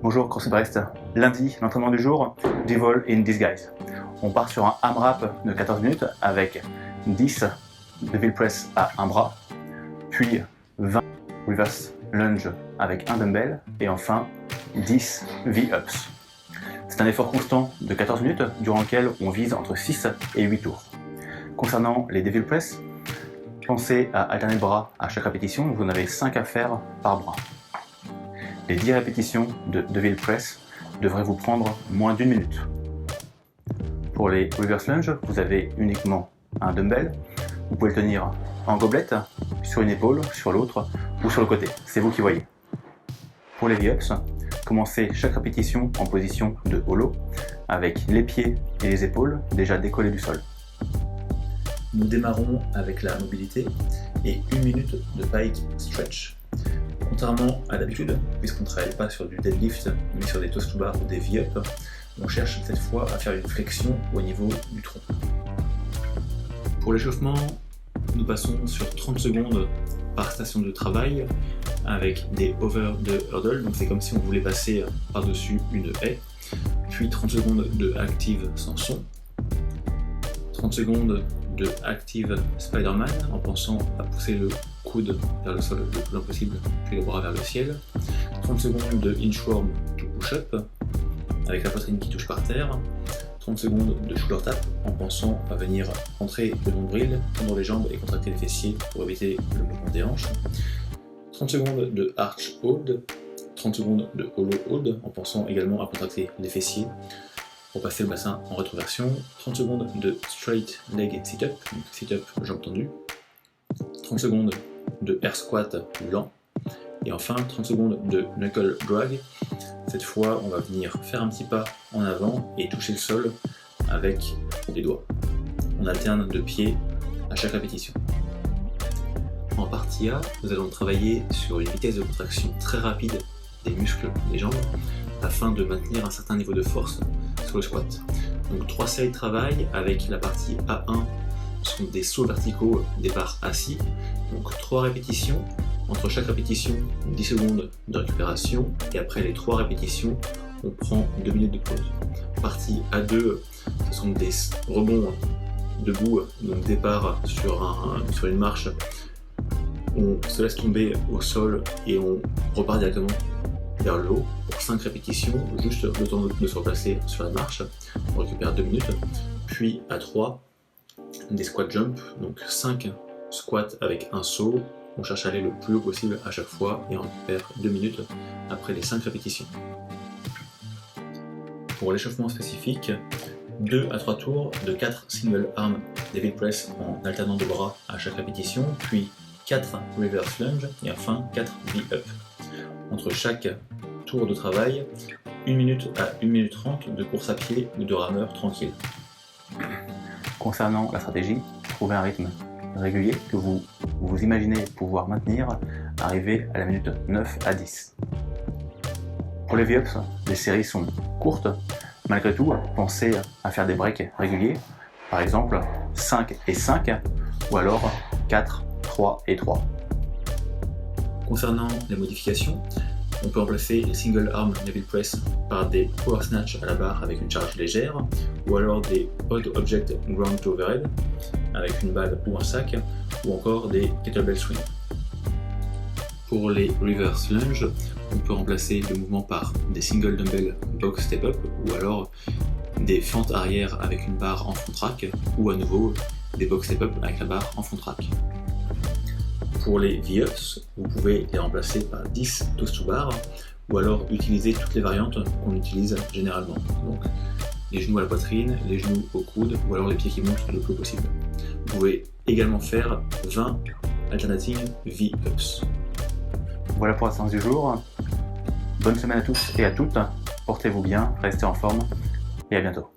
Bonjour CrossFit. Lundi, l'entraînement du jour, Devil in Disguise. On part sur un AMRAP de 14 minutes avec 10 Devil Press à un bras, puis 20 Reverse Lunge avec un dumbbell et enfin 10 V-Ups. C'est un effort constant de 14 minutes durant lequel on vise entre 6 et 8 tours. Concernant les Devil Press, pensez à alterner le bras à chaque répétition, vous en avez 5 à faire par bras. Les 10 répétitions de Devil Press devraient vous prendre moins d'1 minute. Pour les Reverse Lunge, vous avez uniquement un dumbbell. Vous pouvez le tenir en gobelet, sur une épaule, sur l'autre ou sur le côté. C'est vous qui voyez. Pour les V-Ups, commencez chaque répétition en position de hollow, avec les pieds et les épaules déjà décollés du sol. Nous démarrons avec la mobilité et 1 minute de pike stretch. Contrairement à d'habitude, puisqu'on ne travaille pas sur du deadlift, mais sur des toes to bar ou des V-up, on cherche cette fois à faire une flexion au niveau du tronc. Pour l'échauffement, nous passons sur 30 secondes par station de travail avec des over the hurdle, donc c'est comme si on voulait passer par-dessus une haie, puis 30 secondes de active sans son, 30 secondes de active Spider-Man en pensant à pousser le coude vers le sol le plus loin possible, puis les bras vers le ciel, 30 secondes de inchworm to push-up avec la poitrine qui touche par terre, 30 secondes de shoulder tap en pensant à venir entrer le nombril, tendre les jambes et contracter les fessiers pour éviter le mouvement des hanches, 30 secondes de arch hold, 30 secondes de hollow hold en pensant également à contracter les fessiers pour passer le bassin en rétroversion, 30 secondes de straight leg sit-up, donc sit-up jambes tendues, 30 secondes de air squat lent, et enfin 30 secondes de knuckle drag. Cette fois, on va venir faire un petit pas en avant et toucher le sol avec les doigts. On alterne de pied à chaque répétition. En partie A, nous allons travailler sur une vitesse de contraction très rapide des muscles des jambes afin de maintenir un certain niveau de force sur le squat. Donc 3 séries de travail avec la partie A1 sont des sauts verticaux départ assis, donc 3 répétitions, entre chaque répétition 10 secondes de récupération et après les 3 répétitions on prend 2 minutes de pause. Partie A2, ce sont des rebonds debout, donc départ sur une marche, on se laisse tomber au sol et on repart directement vers le haut pour 5 répétitions, juste le temps de se replacer sur la marche, on récupère 2 minutes, puis à 3, des squat jump, donc 5 squats avec un saut, on cherche à aller le plus haut possible à chaque fois et on récupère 2 minutes après les 5 répétitions. Pour l'échauffement spécifique, 2 à 3 tours de 4 single arm Devil Press en alternant de bras à chaque répétition, puis 4 reverse lunge et enfin 4 V-up. Entre chaque tour de travail, 1 minute à 1 minute 30 de course à pied ou de rameur tranquille. Concernant la stratégie, trouvez un rythme régulier que vous imaginez pouvoir maintenir, arriver à la minute 9 à 10. Pour les V-Ups, les séries sont courtes. Malgré tout, pensez à faire des breaks réguliers, par exemple 5 et 5 ou alors 4, 3 et 3. Concernant les modifications, on peut remplacer les single arm Devil Press par des power snatch à la barre avec une charge légère, ou alors des odd object ground to overhead avec une balle ou un sac, ou encore des kettlebell swing. Pour les reverse lunge, on peut remplacer le mouvement par des single dumbbell box step up, ou alors des fentes arrière avec une barre en front track, ou à nouveau des box step up avec la barre en front track. Pour les V-Ups, vous pouvez les remplacer par 10 toes to bar ou alors utiliser toutes les variantes qu'on utilise généralement. Donc les genoux à la poitrine, les genoux au coude ou alors les pieds qui montent le plus possible. Vous pouvez également faire 20 alternatives V-Ups. Voilà pour la séance du jour. Bonne semaine à tous et à toutes. Portez-vous bien, restez en forme et à bientôt.